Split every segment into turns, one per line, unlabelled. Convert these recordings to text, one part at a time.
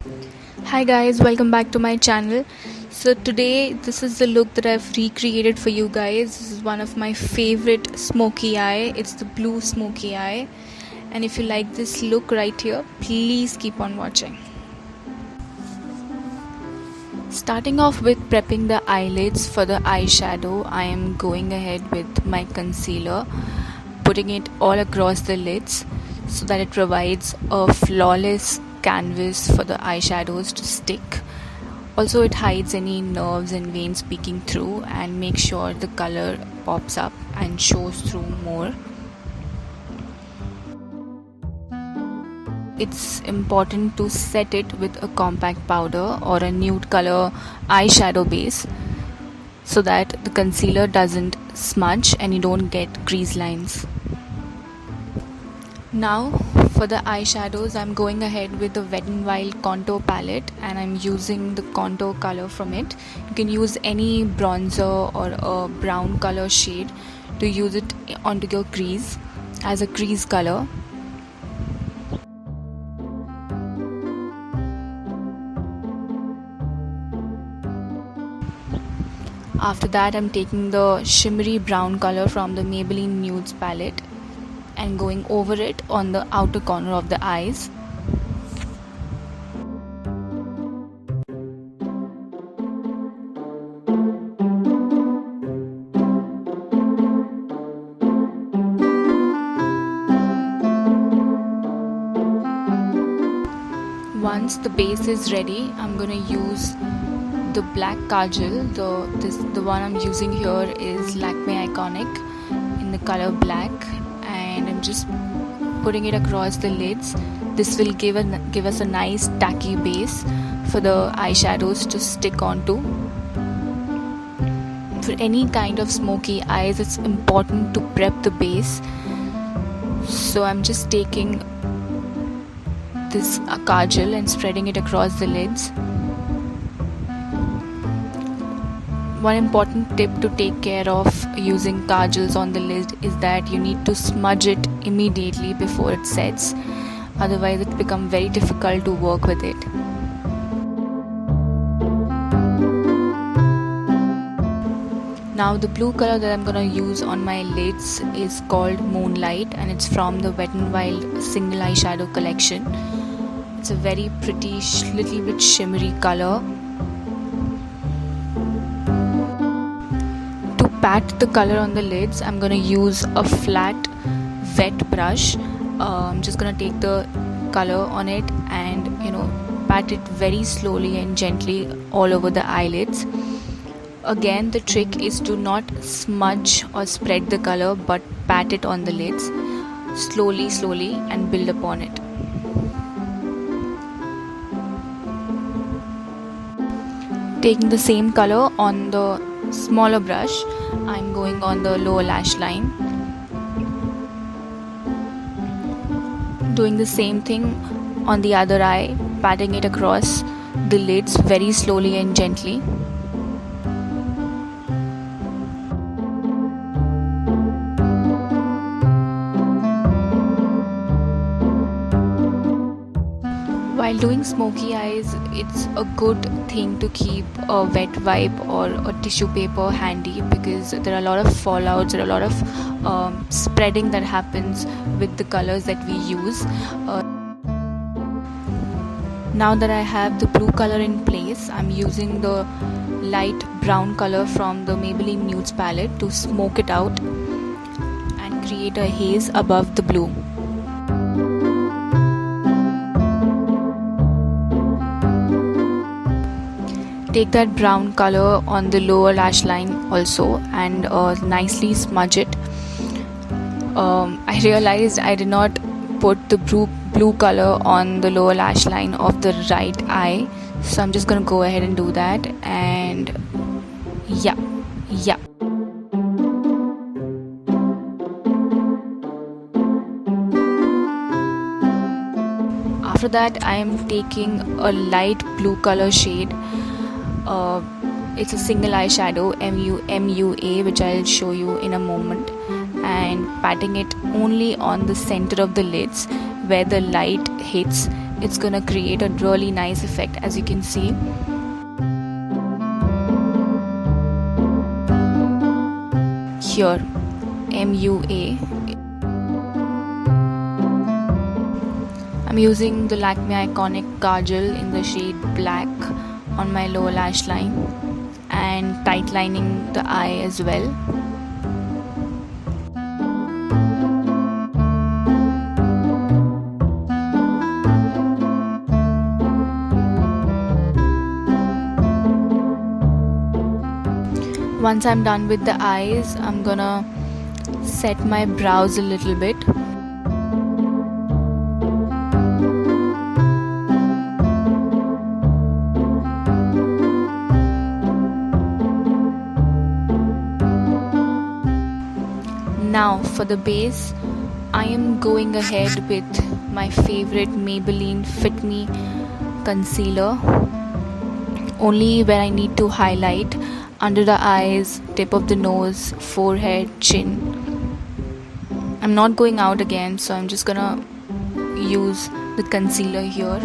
Hi guys, welcome back to my channel. So today this is the look that I've recreated for you guys. This is one of my favorite smoky eye. It's the blue smoky eye. And if you like this look right here, please keep on watching. Starting off with prepping the eyelids for the eyeshadow, I am going ahead with my concealer, putting it all across the lids so that it provides a flawless canvas for the eyeshadows to stick. Also, it hides any nerves and veins peeking through and makes sure the color pops up and shows through more. It's important to set it with a compact powder or a nude color eyeshadow base so that the concealer doesn't smudge and you don't get crease lines. Now for the eyeshadows, I'm going ahead with the Wet n Wild contour palette and I'm using the contour color from it. You can use any bronzer or a brown color shade to use it onto your crease as a crease color. After that, I'm taking the shimmery brown color from the Maybelline Nudes palette and going over it on the outer corner of the eyes. Once the base is ready, I'm going to use the black kajal. The one I'm using here is Lakme Iconic in the color black, and I'm just putting it across the lids. This will give us a nice tacky base for the eyeshadows to stick onto. For any kind of smoky eyes, it's important to prep the base. So I'm just taking this kajal and spreading it across the lids. One important tip to take care of using kajals on the lid is that you need to smudge it immediately before it sets. Otherwise it becomes very difficult to work with it. Now the blue color that I'm gonna use on my lids is called Moonlight and it's from the Wet n Wild single eyeshadow collection. It's a very pretty, little bit shimmery color. To pat the color on the lids, I'm going to use a flat wet brush. I'm just going to take the color on it and pat it very slowly and gently all over the eyelids. Again, the trick is to not smudge or spread the color but pat it on the lids slowly and build upon it. Taking the same color on the smaller brush, I'm going on the lower lash line. Doing the same thing on the other eye, patting it across the lids very slowly and gently. While doing smoky eyes, it's a good thing to keep a wet wipe or a tissue paper handy because there are a lot of fallouts, there are a lot of spreading that happens with the colors that we use. Now that I have the blue color in place, I'm using the light brown color from the Maybelline Nudes palette to smoke it out and create a haze above the blue. Take that brown color on the lower lash line also and nicely smudge it. I realized I did not put the blue color on the lower lash line of the right eye, so I'm just gonna go ahead and do that. And yeah. After that, I am taking a light blue color shade. It's a single eyeshadow, MUA, which I'll show you in a moment, and patting it only on the center of the lids where the light hits it's gonna create a really nice effect, as you can see. Here, MUA. I'm using the Lakme Iconic Kajal in the shade Black on my lower lash line and tightlining the eye as well. Once I'm done with the eyes, I'm gonna set my brows a little bit. Now for the base, I am going ahead with my favorite Maybelline Fit Me concealer, only where I need to highlight under the eyes, tip of the nose, forehead, chin. I'm not going out again, so I'm just gonna use the concealer here.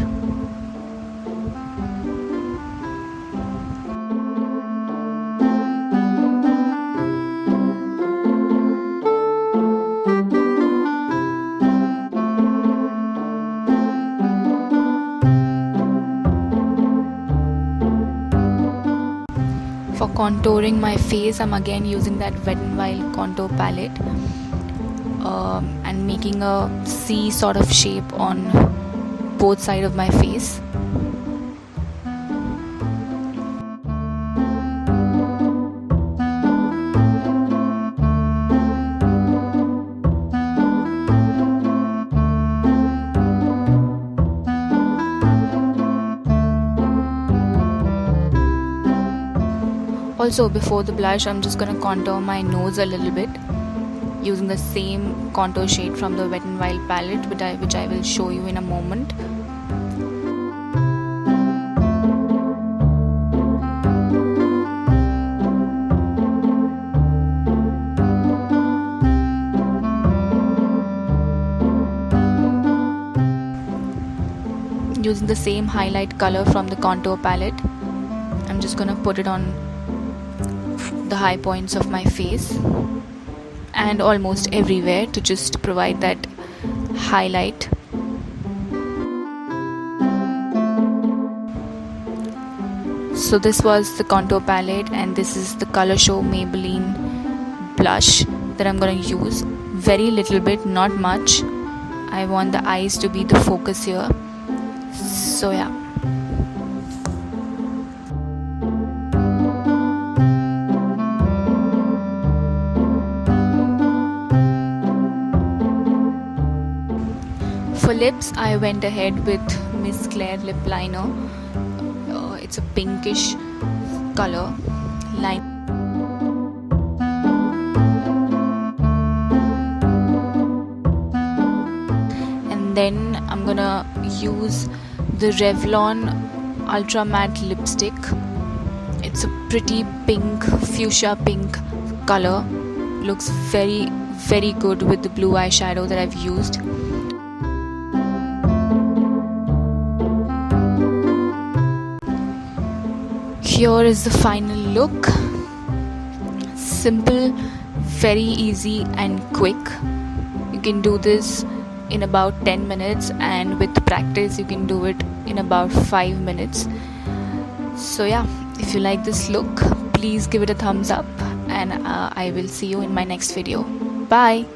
For contouring my face, I'm again using that Wet n Wild contour palette and making a C sort of shape on both sides of my face. Also, before the blush, I'm just gonna contour my nose a little bit using the same contour shade from the Wet n Wild palette, which I will show you in a moment. Using the same highlight color from the contour palette, I'm just gonna put it on the high points of my face and almost everywhere to just provide that highlight. So this was the contour palette, and this is the Color Show Maybelline blush that I'm going to use. Very little bit, not much. I want the eyes to be the focus here. So yeah. For lips, I went ahead with Miss Claire lip liner. It's a pinkish color line. And then I'm gonna use the Revlon Ultra Matte lipstick. It's a pretty pink, fuchsia pink color. Looks very, very good with the blue eyeshadow that I've used. Here is the final look. Simple, very easy and quick. You can do this in about 10 minutes, and with practice you can do it in about 5 minutes. So yeah, if you like this look, please give it a thumbs up, and I will see you in my next video. Bye.